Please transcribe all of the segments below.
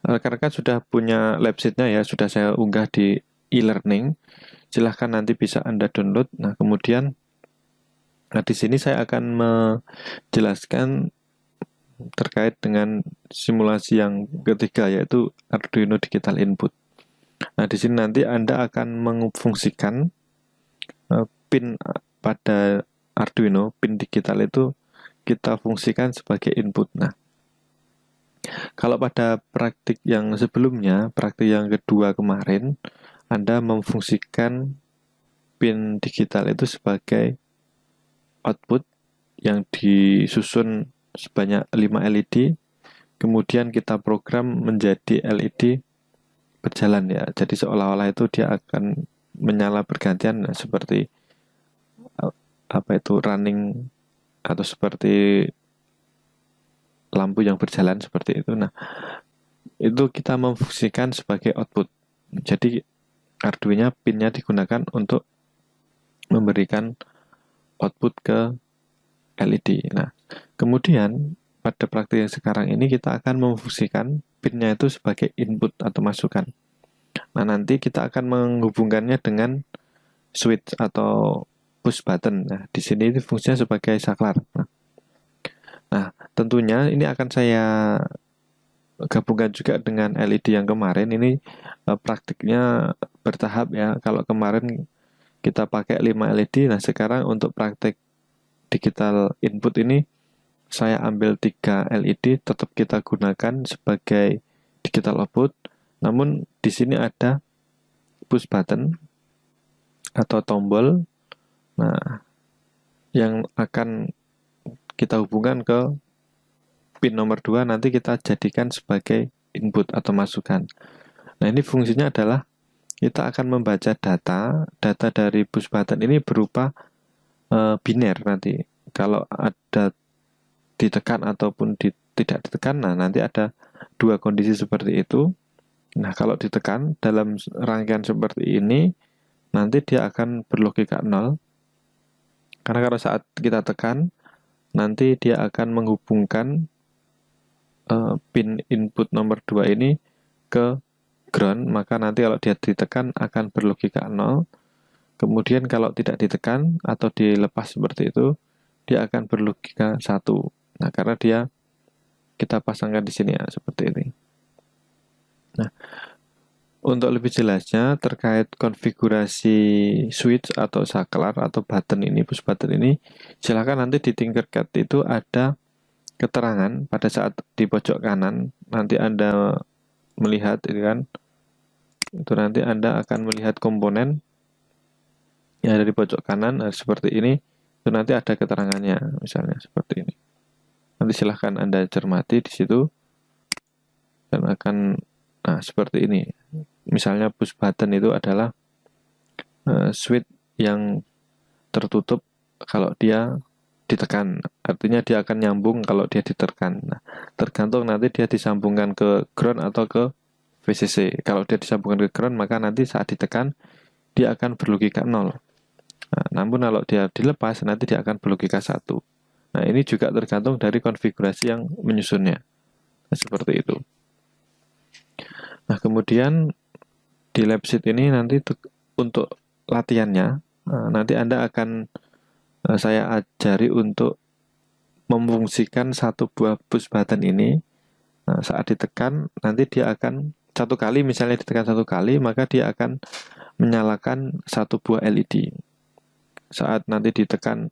Rekan-rekan sudah punya lab sheet-nya ya, sudah saya unggah di e-learning. Silahkan nanti bisa Anda download. Nah, kemudian di sini saya akan menjelaskan terkait dengan simulasi yang ketiga, yaitu Arduino Digital Input. Nah, di sini nanti Anda akan mengfungsikan pin pada Arduino, pin digital itu kita fungsikan sebagai input. Nah, kalau pada praktik yang sebelumnya, praktik yang kedua kemarin, Anda memfungsikan pin digital itu sebagai output yang disusun sebanyak 5 LED, kemudian kita program menjadi LED berjalan ya. Jadi seolah-olah itu dia akan menyala bergantian seperti apa itu running atau seperti lampu yang berjalan seperti itu. Nah, itu kita memfungsikan sebagai output. Jadi Arduino pinnya digunakan untuk memberikan output ke LED. Nah, kemudian pada praktik yang sekarang ini kita akan memfungsikan pinnya itu sebagai input atau masukan. Nah, nanti kita akan menghubungkannya dengan switch atau push button. Nah, di sini ini fungsinya sebagai saklar. Nah, tentunya ini akan saya gabungkan juga dengan LED yang kemarin. Ini praktiknya bertahap ya. Kalau kemarin kita pakai 5 LED, nah sekarang untuk praktik digital input ini saya ambil 3 LED, tetap kita gunakan sebagai digital output. Namun di sini ada push button atau tombol. Nah, yang akan kita hubungkan ke pin nomor 2 nanti kita jadikan sebagai input atau masukan. Nah, ini fungsinya adalah kita akan membaca data dari push button ini berupa biner nanti. Kalau ada ditekan ataupun tidak ditekan, nah nanti ada dua kondisi seperti itu. Nah, kalau ditekan dalam rangkaian seperti ini, nanti dia akan berlogika 0. Karena kalau saat kita tekan, nanti dia akan menghubungkan pin input nomor 2 ini ke ground, maka nanti kalau dia ditekan akan berlogika 0. Kemudian kalau tidak ditekan atau dilepas seperti itu, dia akan berlogika 1. Nah, karena dia kita pasangkan di sini ya, seperti ini. Nah, untuk lebih jelasnya terkait konfigurasi switch atau saklar atau button ini, push button ini, silakan nanti di Tinkercad itu ada keterangan pada saat di pojok kanan nanti Anda melihat itu kan, itu nanti Anda akan melihat komponen yang ada di pojok kanan seperti ini, itu nanti ada keterangannya misalnya seperti ini. Nanti silahkan Anda cermati di situ dan akan seperti ini. Misalnya push button itu adalah switch yang tertutup kalau dia ditekan. Artinya dia akan nyambung kalau dia ditekan. Nah, tergantung nanti dia disambungkan ke ground atau ke VCC. Kalau dia disambungkan ke ground, maka nanti saat ditekan dia akan berlogika 0. Nah, namun kalau dia dilepas, nanti dia akan berlogika 1. Nah, ini juga tergantung dari konfigurasi yang menyusunnya. Nah, seperti itu. Nah, kemudian di lab sheet ini nanti untuk latihannya, nanti Anda akan saya ajari untuk memfungsikan satu buah push button ini. Nah, saat ditekan, nanti dia akan satu kali, misalnya ditekan satu kali, maka dia akan menyalakan satu buah LED. Saat nanti ditekan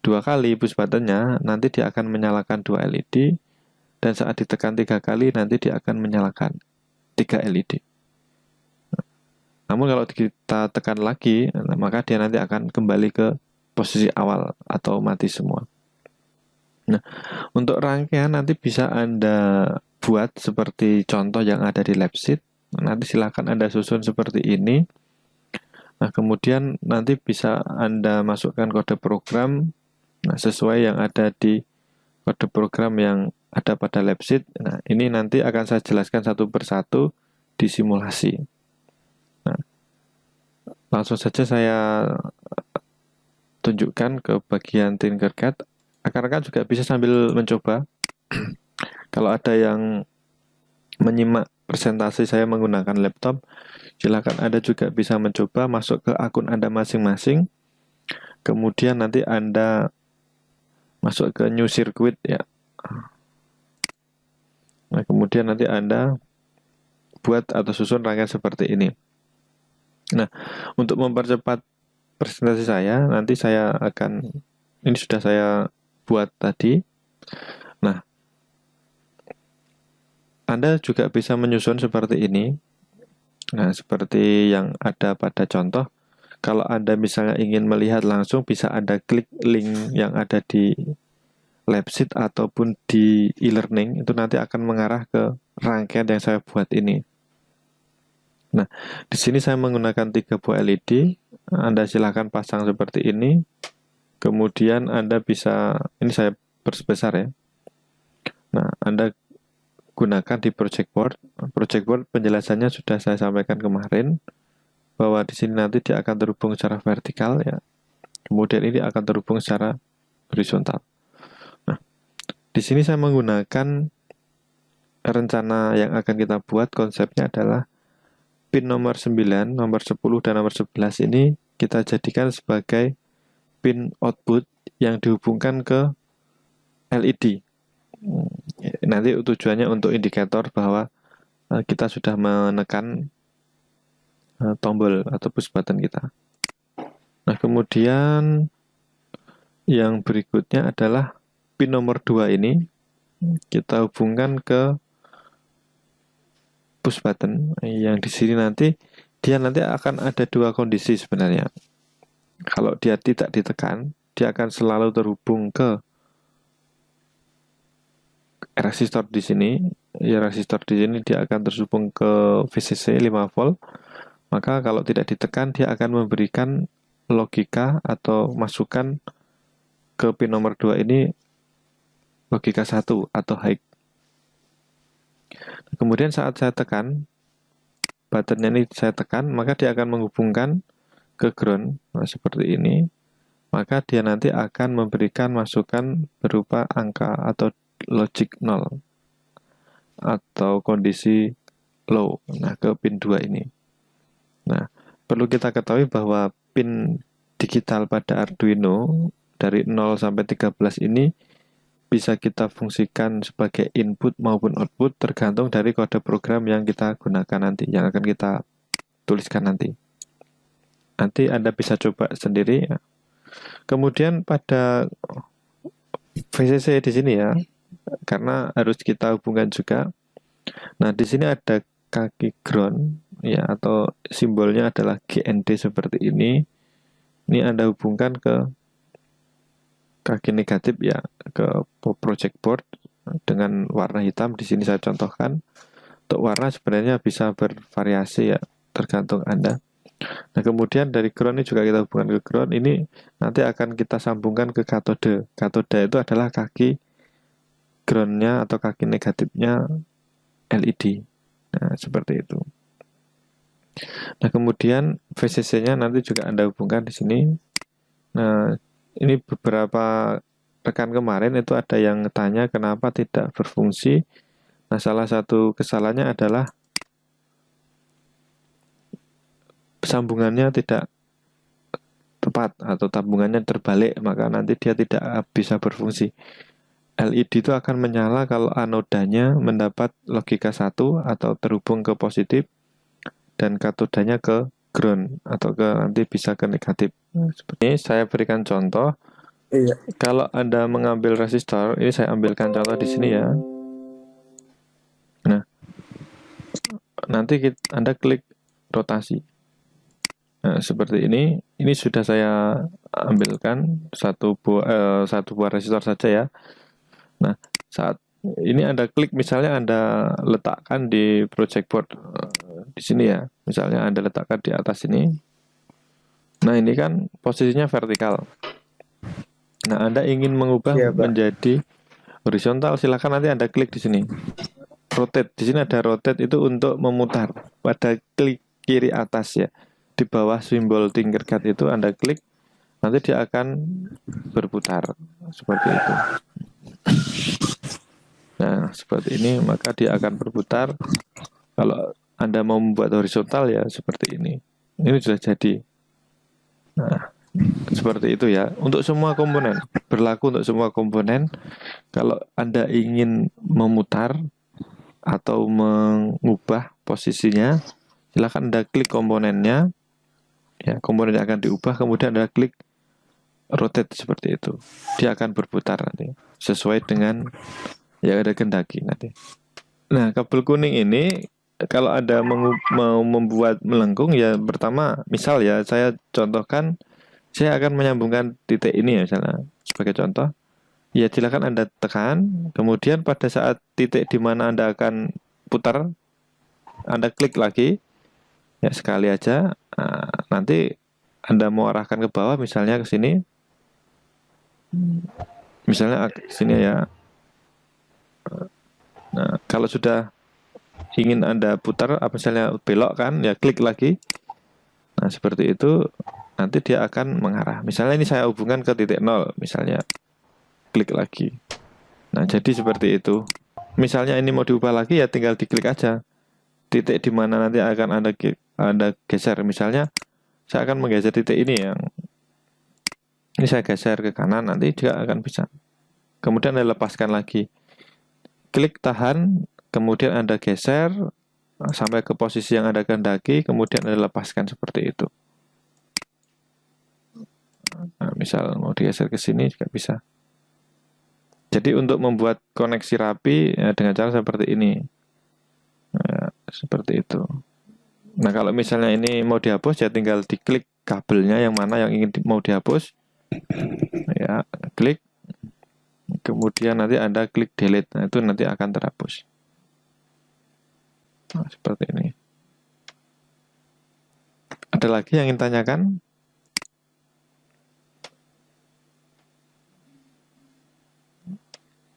2 kali push buttonnya, nanti dia akan menyalakan 2 LED, dan saat ditekan 3 kali, nanti dia akan menyalakan 3 LED. Namun kalau kita tekan lagi, maka dia nanti akan kembali ke posisi awal atau mati semua. Nah, untuk rangkaian nanti bisa Anda buat seperti contoh yang ada di lab sheet. Nanti silahkan Anda susun seperti ini. Nah, kemudian nanti bisa Anda masukkan kode program sesuai yang ada di kode program yang ada pada lab sheet. Nah, ini nanti akan saya jelaskan satu persatu di simulasi. Nah, langsung saja saya tunjukkan ke bagian Tinkercad. Rekan-rekan juga bisa sambil mencoba. Kalau ada yang menyimak presentasi saya menggunakan laptop, silakan Anda juga bisa mencoba masuk ke akun Anda masing-masing. Kemudian nanti Anda masuk ke new circuit ya. Nah, kemudian nanti Anda buat atau susun rangkaian seperti ini. Nah, untuk mempercepat presentasi saya, nanti saya akan, ini sudah saya buat tadi. Nah, Anda juga bisa menyusun seperti ini. Nah, seperti yang ada pada contoh. Kalau Anda misalnya ingin melihat langsung, bisa Anda klik link yang ada di Labsheet ataupun di e-learning, itu nanti akan mengarah ke rangkaian yang saya buat ini. Nah, di sini saya menggunakan 3 buah LED. Anda silakan pasang seperti ini. Kemudian Anda bisa, ini saya persbesar ya. Nah, Anda gunakan di project board. Project board penjelasannya sudah saya sampaikan kemarin, bahwa di sini nanti dia akan terhubung secara vertikal ya. Kemudian ini akan terhubung secara horizontal. Nah, di sini saya menggunakan rencana yang akan kita buat, konsepnya adalah pin nomor 9, nomor 10, dan nomor 11 ini kita jadikan sebagai pin output yang dihubungkan ke LED. Nanti tujuannya untuk indikator bahwa kita sudah menekan tombol atau push button kita. Nah, kemudian yang berikutnya adalah pin nomor 2 ini kita hubungkan ke push button yang di sini nanti dia nanti akan ada 2 kondisi sebenarnya. Kalau dia tidak ditekan, dia akan selalu terhubung ke resistor di sini. Ya, resistor di sini dia akan terhubung ke VCC 5 volt. Maka kalau tidak ditekan, dia akan memberikan logika atau masukan ke pin nomor 2 ini logika 1 atau high. Kemudian saat saya tekan, buttonnya ini saya tekan, maka dia akan menghubungkan ke ground. Nah, seperti ini. Maka dia nanti akan memberikan masukan berupa angka atau logic 0 atau kondisi low. Nah, ke pin 2 ini. Nah, perlu kita ketahui bahwa pin digital pada Arduino dari 0 sampai 13 ini bisa kita fungsikan sebagai input maupun output tergantung dari kode program yang kita gunakan nanti, yang akan kita tuliskan nanti. Nanti Anda bisa coba sendiri ya. Kemudian pada VCC di sini ya, karena harus kita hubungkan juga. Nah, di sini ada kaki ground ya, atau simbolnya adalah GND seperti ini. Ini Anda hubungkan ke kaki negatif ya, ke project board dengan warna hitam. Di sini saya contohkan. Untuk warna sebenarnya bisa bervariasi ya, tergantung Anda. Nah, kemudian dari ground ini juga kita hubungkan ke ground. Ini nanti akan kita sambungkan ke katode. Katode itu adalah kaki groundnya atau kaki negatifnya LED. Nah, seperti itu. Nah, kemudian VCC-nya nanti juga Anda hubungkan di sini. Nah, ini beberapa rekan kemarin itu ada yang tanya kenapa tidak berfungsi. Nah, salah satu kesalahannya adalah sambungannya tidak tepat atau tabungannya terbalik, maka nanti dia tidak bisa berfungsi. LED itu akan menyala kalau anodanya mendapat logika 1 atau terhubung ke positif, dan katodanya ke ground atau ke nanti bisa ke negatif. Seperti ini saya berikan contoh. Iya. Kalau Anda mengambil resistor, ini saya ambilkan contoh di sini ya. Nah, nanti Anda klik rotasi. Nah, seperti ini. Ini sudah saya ambilkan satu buah resistor saja ya. Nah, saat ini Anda klik, misalnya Anda letakkan di project board di sini ya. Misalnya Anda letakkan di atas ini. Nah, ini kan posisinya vertikal. Nah, Anda ingin mengubah menjadi horizontal, silakan nanti Anda klik di sini. Rotate. Di sini ada rotate, itu untuk memutar. Pada klik kiri atas ya. Di bawah simbol Tinkercad itu Anda klik, nanti dia akan berputar seperti itu. Nah, seperti ini, maka dia akan berputar. Kalau Anda mau membuat horizontal ya seperti ini. Ini sudah jadi. Nah, seperti itu ya. Untuk semua komponen, berlaku untuk semua komponen. Kalau Anda ingin memutar atau mengubah posisinya, silakan Anda klik komponennya. Ya, komponennya akan diubah, kemudian Anda klik rotate seperti itu. Dia akan berputar nanti sesuai dengan yang ada kendaki nanti. Nah, kabel kuning ini kalau Anda mau membuat melengkung ya, pertama misal ya saya contohkan, saya akan menyambungkan titik ini ya misalnya sebagai contoh. Ya silakan Anda tekan, kemudian pada saat titik di mana Anda akan putar, Anda klik lagi ya sekali aja. Nah, nanti Anda mau arahkan ke bawah misalnya ke sini. Misalnya ke sini ya. Nah, kalau sudah ingin Anda putar, misalnya belok kan, ya klik lagi. Nah, seperti itu, nanti dia akan mengarah. Misalnya ini saya hubungkan ke titik 0, misalnya klik lagi. Nah, jadi seperti itu. Misalnya ini mau diubah lagi, ya tinggal diklik aja. Titik di mana nanti akan Anda geser. Misalnya, saya akan menggeser titik ini yang ini saya geser ke kanan, nanti juga akan bisa. Kemudian Anda lepaskan lagi. Klik tahan, kemudian Anda geser sampai ke posisi yang Anda kehendaki, kemudian Anda lepaskan seperti itu. Nah, misal mau digeser ke sini juga bisa. Jadi untuk membuat koneksi rapi ya, dengan cara seperti ini. Nah, seperti itu. Nah, kalau misalnya ini mau dihapus ya tinggal diklik kabelnya yang mana yang ingin mau dihapus. Ya, klik. Kemudian nanti Anda klik delete. Nah, itu nanti akan terhapus. Nah, seperti ini. Ada lagi yang ingin tanyakan?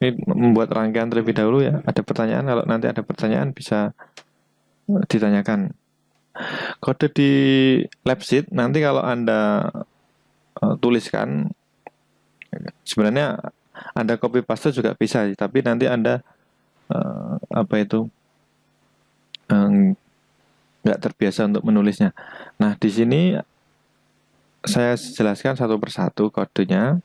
Ini membuat rangkaian terlebih dahulu ya. Ada pertanyaan, kalau nanti ada pertanyaan bisa ditanyakan. Kode di lab sheet nanti kalau Anda tuliskan, sebenarnya Anda copy paste juga bisa, tapi nanti Anda nggak terbiasa untuk menulisnya. Nah, di sini saya jelaskan satu persatu kodenya.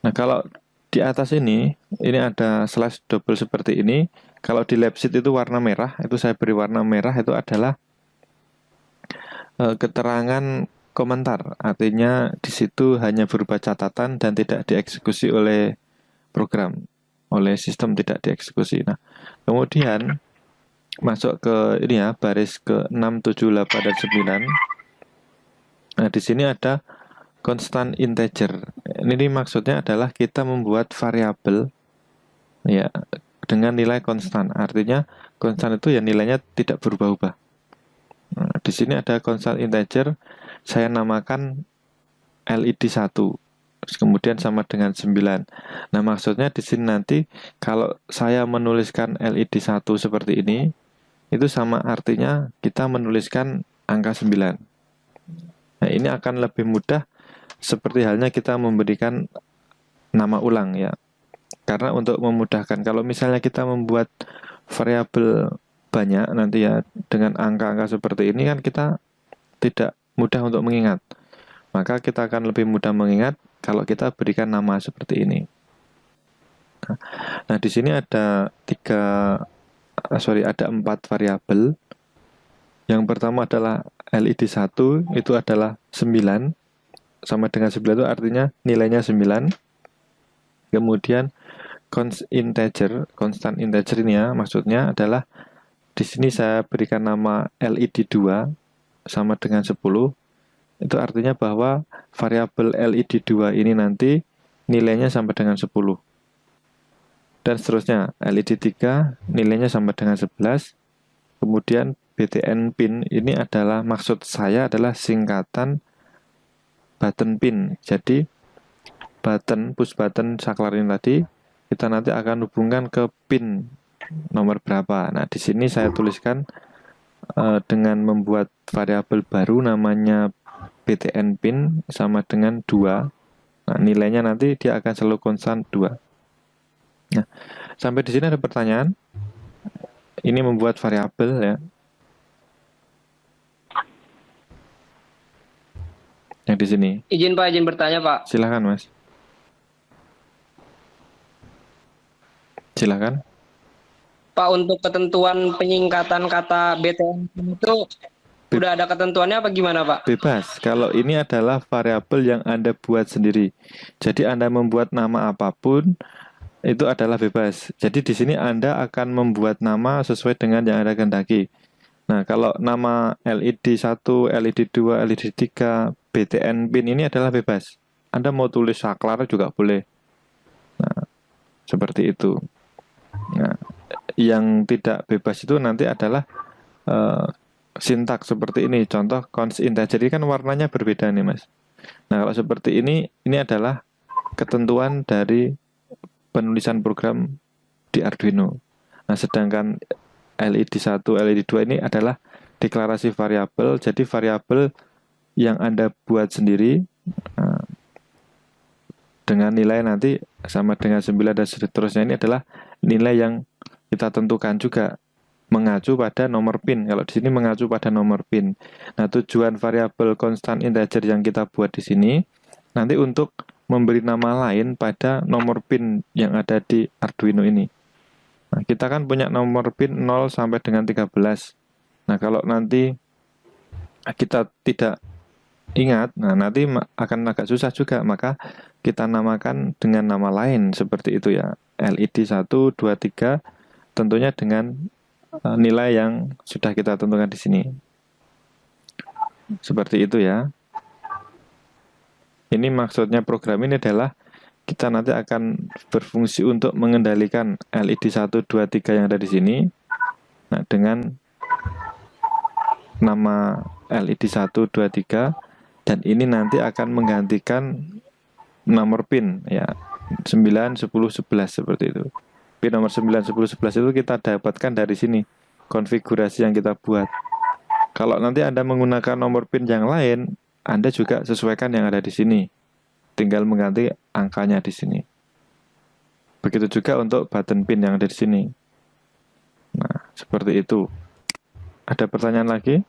Nah, kalau di atas ini ada slash double seperti ini. Kalau di lab sheet itu warna merah, itu saya beri warna merah, itu adalah keterangan komentar. Artinya di situ hanya berupa catatan dan tidak dieksekusi oleh program, oleh sistem tidak dieksekusi. Nah, kemudian masuk ke ini ya, baris ke 6, 7, 8, dan 9. Nah, di sini ada constant integer. Ini maksudnya adalah kita membuat variabel ya dengan nilai konstan. Artinya konstan itu ya nilainya tidak berubah-ubah. Nah, di sini ada constant integer, saya namakan LED 1. Kemudian sama dengan 9. Nah, maksudnya di sini nanti kalau saya menuliskan LED 1 seperti ini, itu sama artinya kita menuliskan angka 9. Nah, ini akan lebih mudah seperti halnya kita memberikan nama ulang ya. Karena untuk memudahkan, kalau misalnya kita membuat variabel banyak nanti ya dengan angka-angka seperti ini kan kita tidak mudah untuk mengingat. Maka kita akan lebih mudah mengingat kalau kita berikan nama seperti ini. Nah, di sini ada ada 4 variabel. Yang pertama adalah LED 1 itu adalah 9. Sama dengan 9 itu artinya nilainya 9. Kemudian constant integer ini ya, maksudnya adalah di sini saya berikan nama LED 2 sama dengan 10. Itu artinya bahwa variabel LED 2 ini nanti nilainya sama dengan 10. Dan seterusnya, LED 3 nilainya sama dengan 11. Kemudian BTN pin ini adalah, maksud saya adalah singkatan button pin. Jadi push button saklar ini tadi kita nanti akan hubungkan ke pin nomor berapa. Nah, di sini saya tuliskan dengan membuat variabel baru namanya BTN pin sama dengan 2. Nah, nilainya nanti dia akan selalu konstan 2. Nah, sampai di sini ada pertanyaan? ini membuat variabel ya. Yang di sini. Izin Pak, izin bertanya Pak. Silakan Mas. Silakan. Pak, untuk ketentuan penyingkatan kata BTN itu udah ada ketentuannya apa gimana Pak? Bebas. Kalau ini adalah variabel yang Anda buat sendiri. Jadi Anda membuat nama apapun itu adalah bebas. Jadi di sini Anda akan membuat nama sesuai dengan yang Anda kehendaki. Nah, kalau nama LED 1, LED 2, LED 3, BTN PIN ini adalah bebas. Anda mau tulis saklar juga boleh. Nah, seperti itu. Nah, yang tidak bebas itu nanti adalah sintaks seperti ini. Contoh const integer, jadi kan warnanya berbeda nih Mas. Nah, kalau seperti ini adalah ketentuan dari penulisan program di Arduino. Nah, sedangkan LED 1, LED 2 ini adalah deklarasi variabel. Jadi variabel yang Anda buat sendiri dengan nilai nanti sama dengan 9 dan seterusnya, ini adalah nilai yang kita tentukan juga mengacu pada nomor pin. Kalau di sini mengacu pada nomor pin. Nah, tujuan variabel constant integer yang kita buat di sini nanti untuk memberi nama lain pada nomor pin yang ada di Arduino ini. Nah, kita kan punya nomor pin 0 sampai dengan 13. Nah, kalau nanti kita tidak ingat, nah nanti akan agak susah juga, maka kita namakan dengan nama lain seperti itu ya. LED 1, 2, 3 tentunya dengan nilai yang sudah kita tentukan di sini. Seperti itu ya. Ini maksudnya program ini adalah kita nanti akan berfungsi untuk mengendalikan LED 1, 2, 3 yang ada di sini. Nah, dengan nama LED 1, 2, 3 dan ini nanti akan menggantikan nomor pin ya 9, 10, 11 seperti itu. Pin nomor 9, 10, 11 itu kita dapatkan dari sini, konfigurasi yang kita buat. Kalau nanti Anda menggunakan nomor pin yang lain, Anda juga sesuaikan yang ada di sini. Tinggal mengganti angkanya di sini. Begitu juga untuk button pin yang ada di sini. Nah, seperti itu. Ada pertanyaan lagi?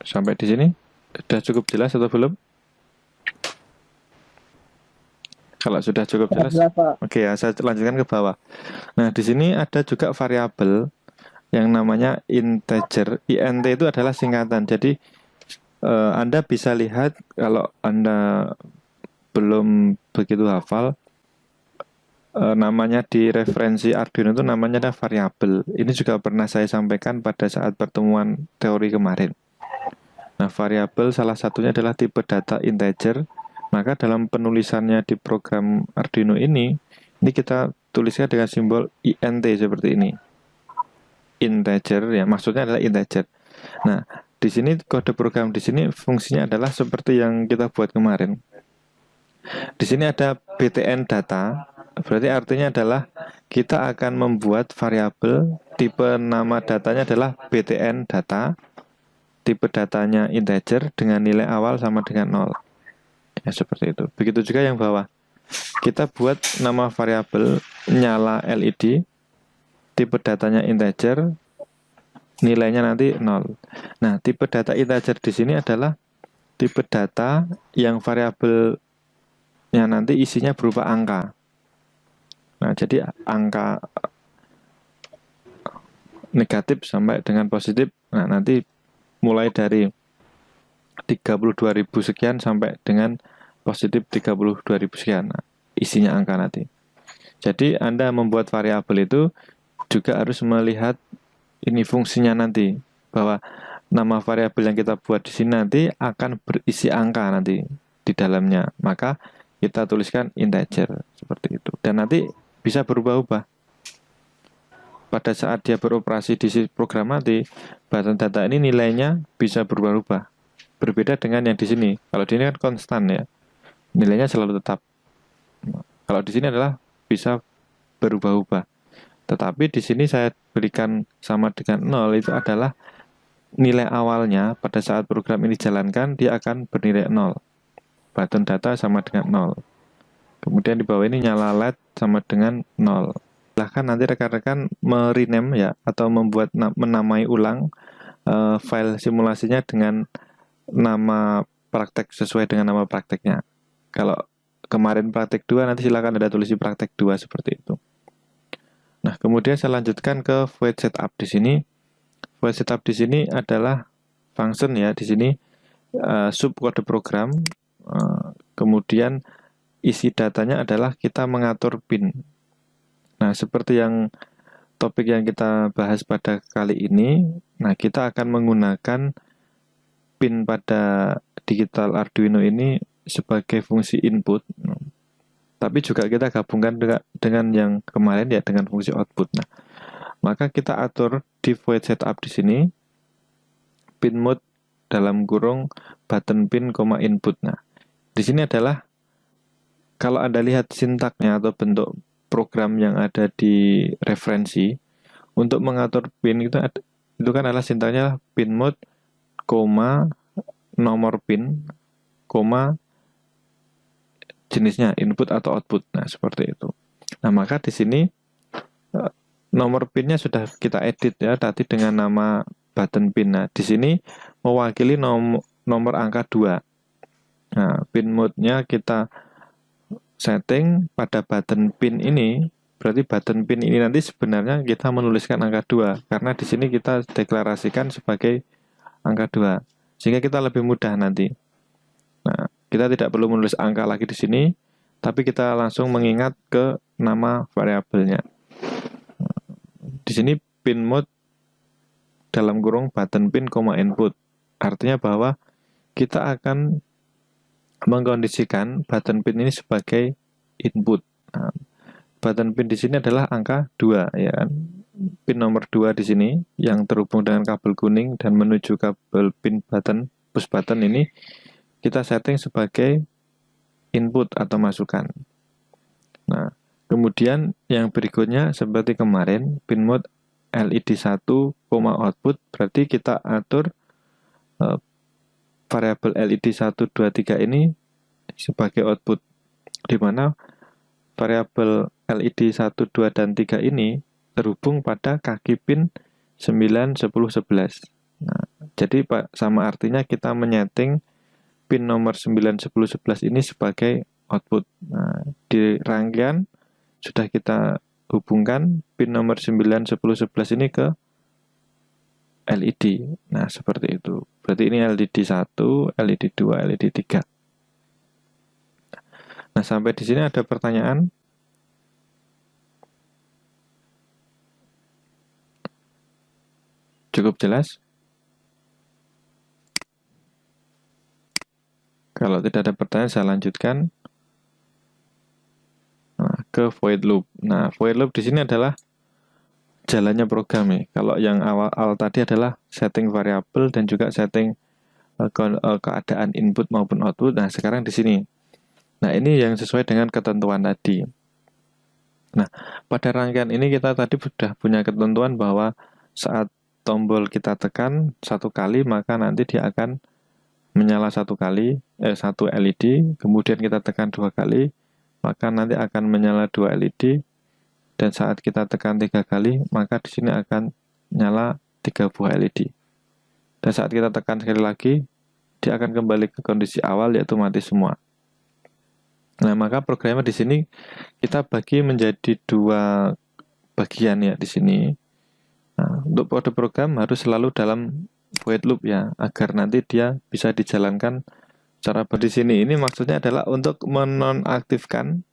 Sampai di sini sudah cukup jelas atau belum? Kalau sudah cukup jelas, oke ya, saya lanjutkan ke bawah. Nah, di sini ada juga variabel yang namanya integer. INT itu adalah singkatan. Jadi Anda bisa lihat kalau Anda belum begitu hafal, namanya di referensi Arduino itu namanya ada variabel. Ini juga pernah saya sampaikan pada saat pertemuan teori kemarin. Nah, variabel salah satunya adalah tipe data integer. Maka dalam penulisannya di program Arduino ini kita tuliskan dengan simbol INT seperti ini. Integer ya, maksudnya adalah integer. Nah, di sini kode program di sini fungsinya adalah seperti yang kita buat kemarin. Di sini ada BTN data, berarti artinya adalah kita akan membuat variabel tipe nama datanya adalah BTN data, tipe datanya integer dengan nilai awal sama dengan 0. Ya, seperti itu. Begitu juga yang bawah. Kita buat nama variabel nyala LED, tipe datanya integer, nilainya nanti 0. Nah, tipe data integer di sini adalah tipe data yang variabelnya nanti isinya berupa angka. Nah, jadi angka negatif sampai dengan positif. Nah, nanti mulai dari 32.000 sekian sampai dengan positif 32.000 sekian. Nah, isinya angka nanti. Jadi Anda membuat variabel itu juga harus melihat ini fungsinya nanti, bahwa nama variabel yang kita buat di sini nanti akan berisi angka nanti di dalamnya. Maka kita tuliskan integer seperti itu. Dan nanti bisa berubah-ubah. Pada saat dia beroperasi di program nanti, button data ini nilainya bisa berubah-ubah. Berbeda dengan yang di sini. Kalau di sini kan konstan ya, nilainya selalu tetap. Kalau di sini adalah bisa berubah-ubah. Tetapi di sini saya berikan sama dengan 0 itu adalah nilai awalnya pada saat program ini dijalankan dia akan bernilai 0. Button data sama dengan 0. Kemudian di bawah ini nyala LED sama dengan 0. Silahkan nanti rekan-rekan merename ya, atau menamai ulang file simulasinya dengan nama praktek sesuai dengan nama prakteknya. Kalau kemarin praktek 2, nanti silakan ada tulis praktek 2 seperti itu. Nah, kemudian saya lanjutkan ke void setup di sini. Void setup di sini adalah function ya, di sini sub kode program. Kemudian isi datanya adalah kita mengatur pin. Nah, seperti yang topik yang kita bahas pada kali ini, nah kita akan menggunakan pin pada digital Arduino ini sebagai fungsi input. Tapi juga kita gabungkan dengan yang kemarin ya, dengan fungsi output. Nah, maka kita atur di void setup di sini pin mode dalam kurung button pin, input. Nah, di sini adalah kalau Anda lihat sintaknya atau bentuk program yang ada di referensi untuk mengatur pin itu kan adalah sintaknya pin mode, nomor pin, jenisnya input atau output. Nah, seperti itu. Nah, maka di sini nomor pinnya sudah kita edit ya tadi dengan nama button pin. Nah, di sini mewakili nomor angka 2. Nah, pin mode-nya kita setting pada button pin ini. Berarti button pin ini nanti sebenarnya kita menuliskan angka 2 karena di sini kita deklarasikan sebagai angka 2. Sehingga kita lebih mudah nanti. Nah, kita tidak perlu menulis angka lagi di sini, tapi kita langsung mengingat ke nama variabelnya. Di sini pin mode dalam kurung button pin, input. Artinya bahwa kita akan mengkondisikan button pin ini sebagai input. Nah, button pin di sini adalah angka 2 ya kan. Pin nomor 2 di sini yang terhubung dengan kabel kuning dan menuju kabel pin button push button ini kita setting sebagai input atau masukan. Nah, kemudian yang berikutnya seperti kemarin pin mode LED 1, output berarti kita atur variabel LED 1, 2, 3 ini sebagai output, di mana variabel LED 1, 2, dan 3 ini terhubung pada kaki pin 9, 10, 11. Nah, jadi sama artinya kita menyeting pin nomor 9, 10, 11 ini sebagai output. Nah, di rangkaian sudah kita hubungkan pin nomor 9, 10, 11 ini ke LED. Nah, seperti itu. Berarti ini LED 1, LED 2, LED 3. Nah, sampai di sini ada pertanyaan? Cukup jelas? Kalau tidak ada pertanyaan, saya lanjutkan ke void loop. Nah, void loop di sini adalah jalannya program nih. Kalau yang awal tadi adalah setting variabel dan juga setting keadaan input maupun output. Nah, sekarang di sini. Nah, ini yang sesuai dengan ketentuan tadi. Nah, pada rangkaian ini kita tadi sudah punya ketentuan bahwa saat tombol kita tekan 1 kali, maka nanti dia akan menyala 1 kali, 1 LED, kemudian kita tekan 2 kali, maka nanti akan menyala 2 LED, dan saat kita tekan 3 kali, maka di sini akan nyala 3 buah LED. Dan saat kita tekan sekali lagi, dia akan kembali ke kondisi awal, yaitu mati semua. Nah, maka programnya di sini kita bagi menjadi 2 bagian ya di sini. Nah, untuk kode program harus selalu dalam void loop ya, agar nanti dia bisa dijalankan secara di sini. Ini maksudnya adalah untuk menonaktifkan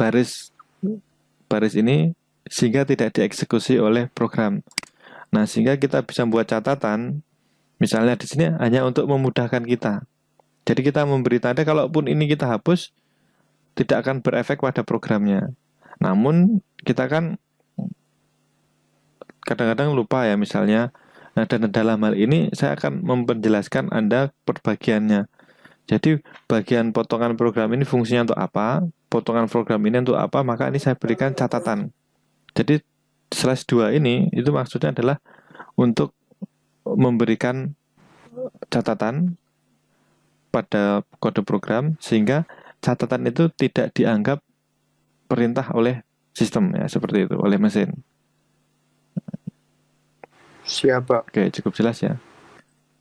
baris ini sehingga tidak dieksekusi oleh program. Nah, sehingga kita bisa membuat catatan, misalnya di sini hanya untuk memudahkan kita. Jadi kita memberi tanda kalaupun ini kita hapus, tidak akan berefek pada programnya. Namun kita kan kadang-kadang lupa ya misalnya. Nah, dan dalam hal ini saya akan memperjelaskan Anda perbagiannya. Jadi bagian potongan program ini fungsinya untuk apa, potongan program ini untuk apa, maka ini saya berikan catatan. Jadi /2 ini itu maksudnya adalah untuk memberikan catatan pada kode program, sehingga catatan itu tidak dianggap perintah oleh sistem, ya seperti itu, oleh mesin. Siap, Pak. Oke, cukup jelas ya.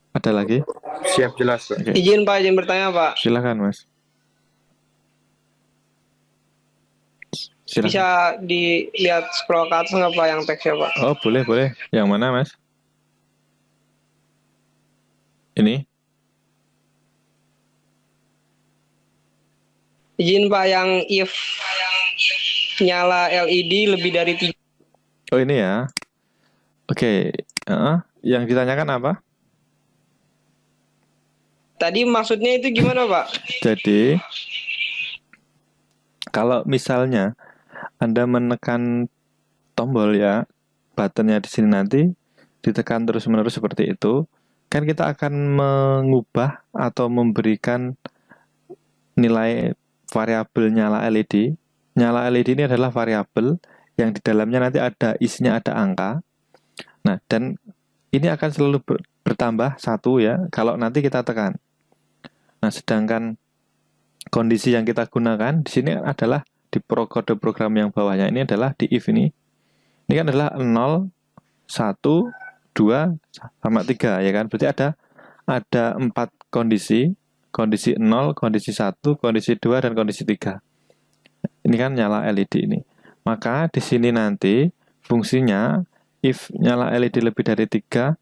Ada lagi? Siap, jelas, Pak. Oke, Izin Pak, izin bertanya Pak. silakan Mas. Silakan. Bisa dilihat scroll ke atas nggak Pak yang teksnya Pak? Oh, boleh. Yang mana Mas? Ini? Izin Pak, yang if nyala LED lebih dari 3. Oh, ini ya. Oke, yang ditanyakan apa? Tadi maksudnya itu gimana Pak? Jadi, kalau misalnya Anda menekan tombol ya, buttonnya di sini nanti ditekan terus-menerus seperti itu, kan kita akan mengubah atau memberikan nilai variabel nyala LED. Nyala LED ini adalah variabel yang di dalamnya nanti isinya ada angka. Nah, dan ini akan selalu bertambah 1 ya, kalau nanti kita tekan. Nah, sedangkan kondisi yang kita gunakan di sini adalah di kode program yang bawahnya ini adalah di if ini. Ini kan adalah 0, 1, 2 sama 3 ya kan. Berarti ada 4 kondisi 0, kondisi 1, kondisi 2 dan kondisi 3. Ini kan nyala LED ini. Maka di sini nanti fungsinya if nyala LED lebih dari 3,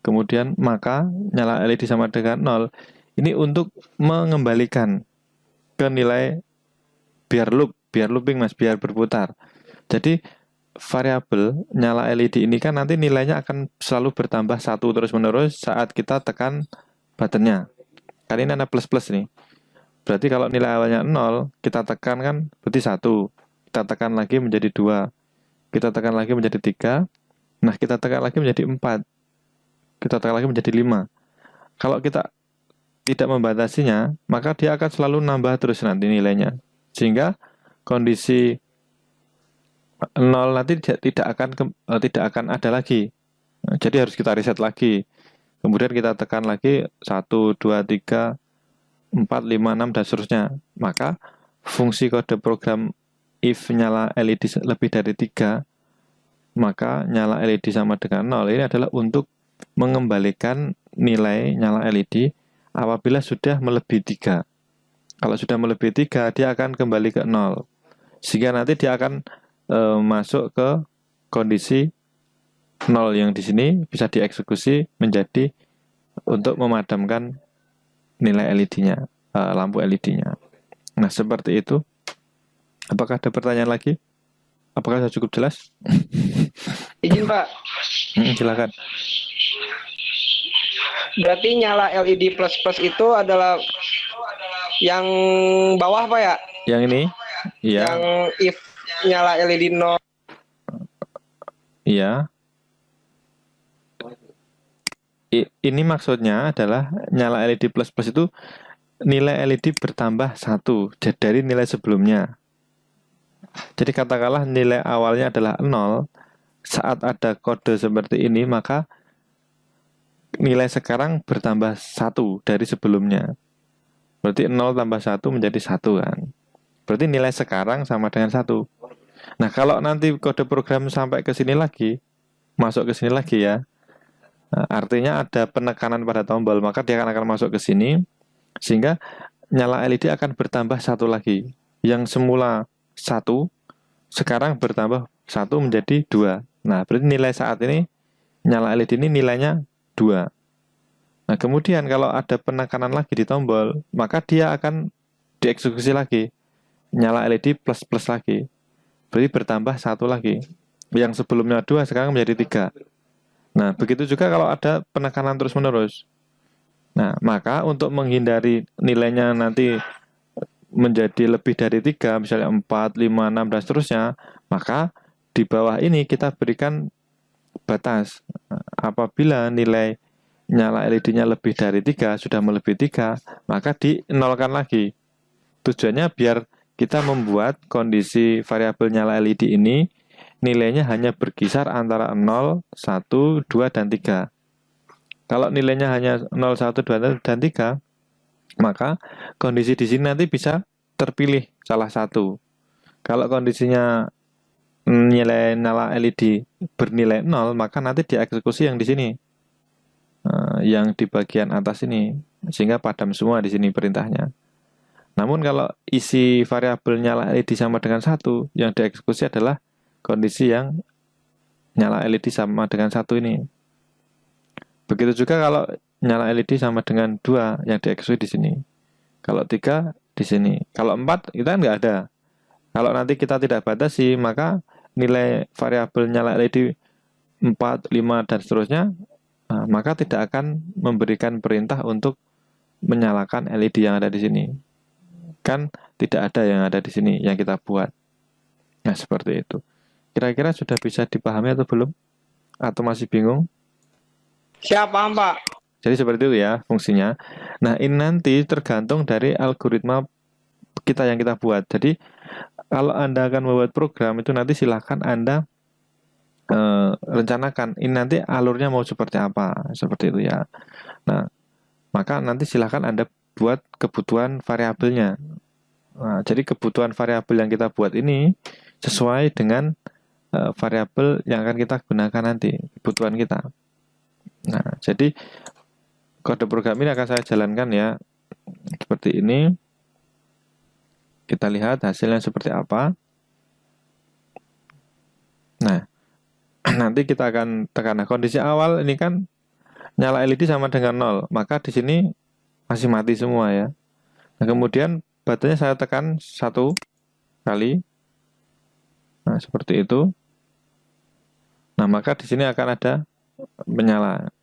kemudian maka nyala LED sama dengan 0. Ini untuk mengembalikan ke nilai biar looping Mas, biar berputar. Jadi variabel nyala LED ini kan nanti nilainya akan selalu bertambah 1 terus-menerus saat kita tekan buttonnya. Kan ini ada plus-plus nih. Berarti kalau nilai awalnya 0, kita tekan kan berarti 1. Kita tekan lagi menjadi 2. Kita tekan lagi menjadi 3. Nah, kita tekan lagi menjadi 4. Kita tekan lagi menjadi 5. Kalau kita tidak membatasinya, maka dia akan selalu nambah terus nanti nilainya. Sehingga kondisi 0 nanti tidak akan ada lagi. Nah, jadi harus kita reset lagi. Kemudian kita tekan lagi 1, 2, 3, 4, 5, 6 dan seterusnya. Maka fungsi kode program if nyala LED lebih dari 3, maka nyala LED sama dengan 0 ini adalah untuk mengembalikan nilai nyala LED apabila sudah melebihi 3. Kalau sudah melebihi 3, dia akan kembali ke 0. Sehingga nanti dia akan masuk ke kondisi 0 yang di sini bisa dieksekusi menjadi untuk memadamkan nilai LED-nya, lampu LED-nya. Nah, seperti itu. Apakah ada pertanyaan lagi? Apakah sudah cukup jelas? Izin Pak. Silakan. Berarti nyala LED plus itu adalah yang bawah Pak ya? Yang ini? Iya. Yang if nyala LED 0. Iya. Ini maksudnya adalah nyala LED plus itu nilai LED bertambah 1 dari nilai sebelumnya. Jadi katakanlah nilai awalnya adalah 0, saat ada kode seperti ini maka nilai sekarang bertambah 1 dari sebelumnya. Berarti 0 tambah 1 menjadi 1 kan. Berarti nilai sekarang sama dengan 1. Nah, kalau nanti kode program sampai ke sini lagi, masuk ke sini lagi ya. Nah, artinya ada penekanan pada tombol, maka dia akan masuk ke sini sehingga nyala LED akan bertambah 1 lagi. Yang semula 1 sekarang bertambah 1 menjadi 2. Nah, berarti nilai saat ini nyala LED ini nilainya 2. Nah, kemudian kalau ada penekanan lagi di tombol, maka dia akan dieksekusi lagi. Nyala LED plus lagi. Berarti bertambah 1 lagi. Yang sebelumnya 2 sekarang menjadi 3. Nah, begitu juga kalau ada penekanan terus-menerus. Nah, maka untuk menghindari nilainya nanti menjadi lebih dari 3, misalnya 4, 5, 6, dan seterusnya, maka di bawah ini kita berikan batas. Apabila nilai nyala LED-nya lebih dari 3, sudah melebihi 3, maka dinolkan lagi. Tujuannya biar kita membuat kondisi variabel nyala LED ini nilainya hanya berkisar antara 0, 1, 2, dan 3. Kalau nilainya hanya 0, 1, 2, dan 3, Maka kondisi di sini nanti bisa terpilih salah satu. Kalau kondisinya nilai nyala LED bernilai 0, maka nanti dieksekusi yang di sini, yang di bagian atas ini, sehingga padam semua di sini perintahnya. Namun kalau isi variabel nyala LED sama dengan 1, yang dieksekusi adalah kondisi yang nyala LED sama dengan 1 ini. Begitu juga kalau nyala LED sama dengan 2, yang dieksekusi di sini. Kalau 3 di sini. Kalau 4 kita nggak ada. Kalau nanti kita tidak batasi, maka nilai variabel nyala LED 4, 5, dan seterusnya, maka tidak akan memberikan perintah untuk menyalakan LED yang ada di sini. Kan tidak ada yang ada di sini yang kita buat. Nah, seperti itu. Kira-kira sudah bisa dipahami atau belum? Atau masih bingung? Siap, paham Pak. Jadi seperti itu ya fungsinya. Nah, ini nanti tergantung dari algoritma kita yang kita buat. Jadi kalau Anda akan membuat program itu nanti silahkan Anda rencanakan ini nanti alurnya mau seperti apa, seperti itu ya. Nah, maka nanti silahkan Anda buat kebutuhan variabelnya. Nah, jadi kebutuhan variabel yang kita buat ini sesuai dengan variabel yang akan kita gunakan nanti, kebutuhan kita. Nah, jadi kode program ini akan saya jalankan ya, seperti ini. Kita lihat hasilnya seperti apa. Nah, nanti kita akan tekan. Nah, kondisi awal ini kan nyala LED sama dengan 0, maka di sini masih mati semua ya. Nah, kemudian baterainya saya tekan 1 kali. Nah, seperti itu. Nah, maka di sini akan ada menyala.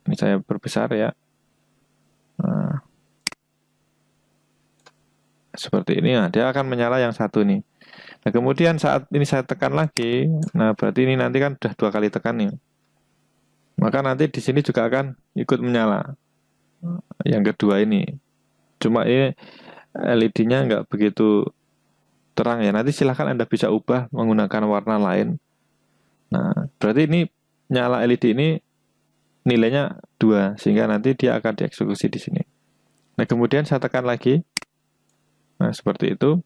Ini saya perbesar ya. Nah, seperti ini. Nah, dia akan menyala yang satu nih. Nah, kemudian saat ini saya tekan lagi. Nah, berarti ini nanti kan sudah 2 kali tekan nih. Maka nanti di sini juga akan ikut menyala. Yang kedua ini. Cuma ini LED-nya nggak begitu terang ya. Nanti silahkan Anda bisa ubah menggunakan warna lain. Nah, berarti ini nyala LED ini nilainya 2, sehingga nanti dia akan dieksekusi di sini. Nah, kemudian saya tekan lagi. Nah, seperti itu.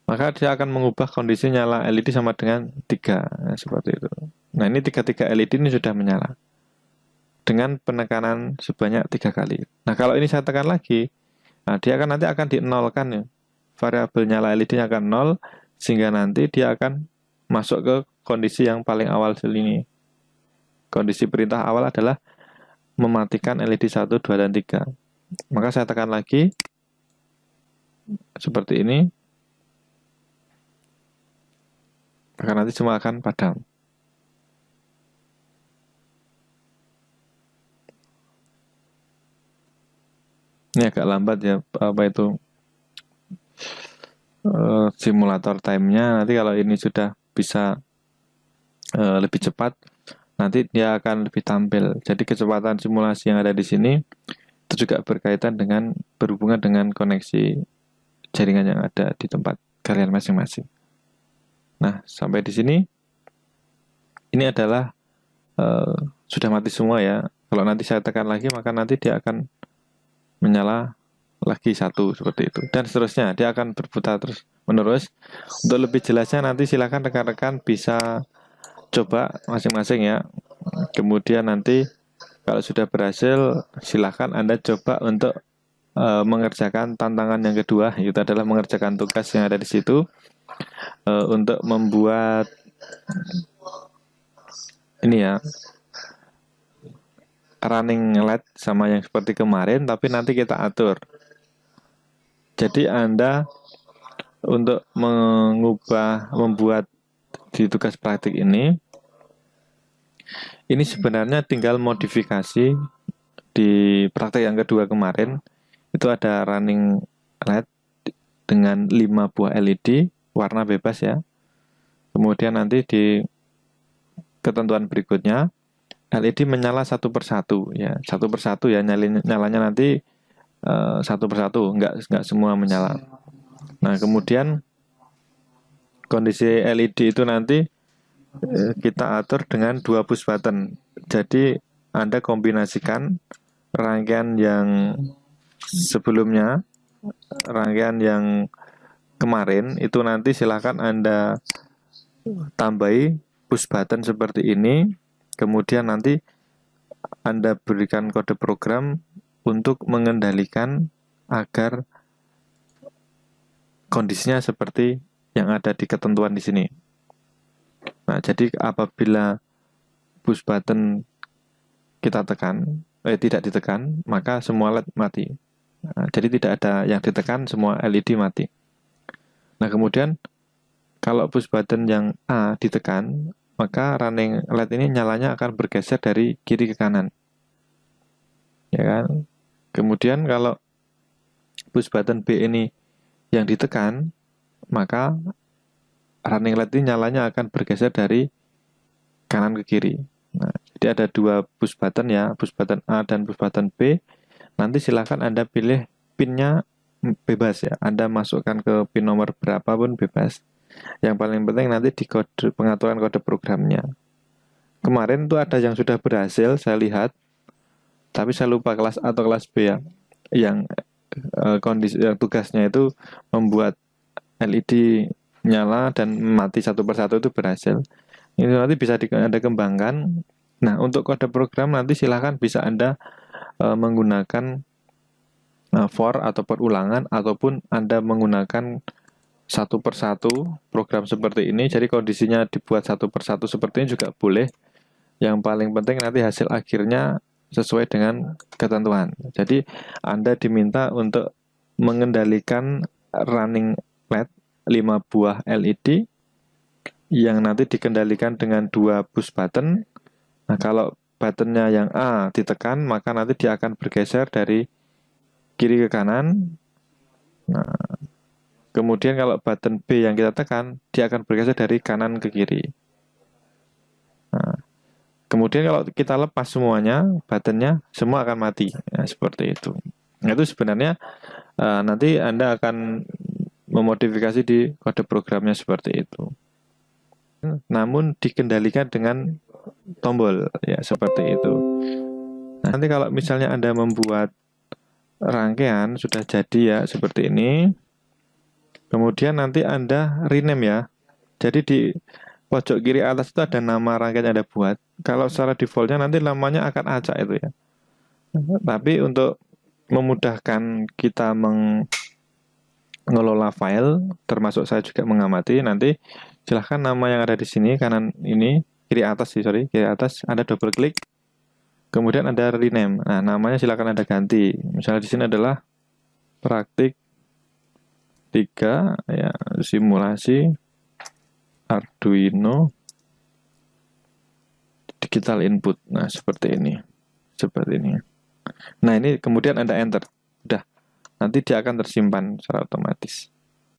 Maka dia akan mengubah kondisi nyala LED sama dengan 3. Nah, seperti itu. Nah, ini 3 LED ini sudah menyala. Dengan penekanan sebanyak 3 kali. Nah, kalau ini saya tekan lagi, nah dia akan nanti akan dinolkan ya. Variabel nyala LED-nya akan 0, sehingga nanti dia akan masuk ke kondisi yang paling awal sini. Kondisi perintah awal adalah mematikan LED 1, 2, dan 3. Maka saya tekan lagi. Seperti ini. Maka nanti semua akan padam. Ini agak lambat ya, apa itu simulator time-nya. Nanti kalau ini sudah bisa lebih cepat, nanti dia akan lebih tampil. Jadi kecepatan simulasi yang ada di sini itu juga berkaitan dengan berhubungan dengan koneksi jaringan yang ada di tempat kalian masing-masing. Nah, sampai di sini ini adalah sudah mati semua ya. Kalau nanti saya tekan lagi, maka nanti dia akan menyala lagi 1 seperti itu, dan seterusnya dia akan berputar terus menerus. Untuk lebih jelasnya nanti silakan rekan-rekan bisa coba masing-masing ya. Kemudian nanti kalau sudah berhasil, silakan Anda coba untuk mengerjakan tantangan yang kedua, itu adalah mengerjakan tugas yang ada di situ, untuk membuat ini ya, running LED sama yang seperti kemarin, tapi nanti kita atur. Jadi Anda untuk membuat di tugas praktik ini sebenarnya tinggal modifikasi di praktek yang kedua kemarin. Itu ada running LED dengan 5 buah LED warna bebas ya. Kemudian nanti di ketentuan berikutnya LED menyala 1 persatu ya, 1 persatu ya, nyalanya nanti 1 persatu, nggak semua menyala. Nah, kemudian kondisi LED itu nanti kita atur dengan 2 push button. Jadi Anda kombinasikan rangkaian yang sebelumnya, rangkaian yang kemarin itu nanti silahkan Anda tambahi push button seperti ini, kemudian nanti Anda berikan kode program untuk mengendalikan agar kondisinya seperti yang ada di ketentuan di sini. Nah, jadi apabila push button kita tekan, tidak ditekan, maka semua LED mati. Nah, jadi tidak ada yang ditekan, semua LED mati. Nah, kemudian kalau push button yang A ditekan, maka running LED ini nyalanya akan bergeser dari kiri ke kanan. Ya kan? Kemudian kalau push button B ini yang ditekan, maka running LED ini nyalanya akan bergeser dari kanan ke kiri. Nah, jadi ada dua push button ya, push button A dan push button B. Nanti silahkan Anda pilih pinnya bebas ya. Anda masukkan ke pin nomor berapapun bebas. Yang paling penting nanti di kode pengaturan kode programnya. Kemarin tuh ada yang sudah berhasil saya lihat, tapi saya lupa kelas A atau kelas B ya. Yang kondisi yang tugasnya itu membuat LED nyala dan mati satu persatu itu berhasil. Ini nanti bisa Anda kembangkan. Nah, untuk kode program nanti silahkan bisa Anda menggunakan for atau perulangan, ataupun Anda menggunakan satu persatu program seperti ini. Jadi kondisinya dibuat satu persatu seperti ini juga boleh. Yang paling penting nanti hasil akhirnya sesuai dengan ketentuan. Jadi Anda diminta untuk mengendalikan running LED 5 buah LED yang nanti dikendalikan dengan 2 push button. Nah, kalau buttonnya yang A ditekan, maka nanti dia akan bergeser dari kiri ke kanan. Nah, kemudian kalau button B yang kita tekan, dia akan bergeser dari kanan ke kiri. Nah, kemudian kalau kita lepas semuanya, buttonnya semua akan mati. Nah, seperti itu. Nah, itu sebenarnya nanti Anda akan memodifikasi di kode programnya seperti itu. Namun dikendalikan dengan tombol ya, seperti itu. Nah, nanti kalau misalnya Anda membuat rangkaian sudah jadi ya seperti ini, kemudian nanti Anda rename ya. Jadi di pojok kiri atas itu ada nama rangkaian yang Anda buat. Kalau secara defaultnya nanti namanya akan acak itu ya. Tapi untuk memudahkan kita mengelola file, termasuk saya juga mengamati, nanti silahkan nama yang ada di sini kanan ini, kiri atas Anda double klik, kemudian Anda rename. Nah, namanya silahkan Anda ganti. Misalnya di sini adalah praktik 3 ya, simulasi Arduino digital input. Nah, seperti ini. Nah, ini kemudian Anda enter. Udah. Nanti dia akan tersimpan secara otomatis.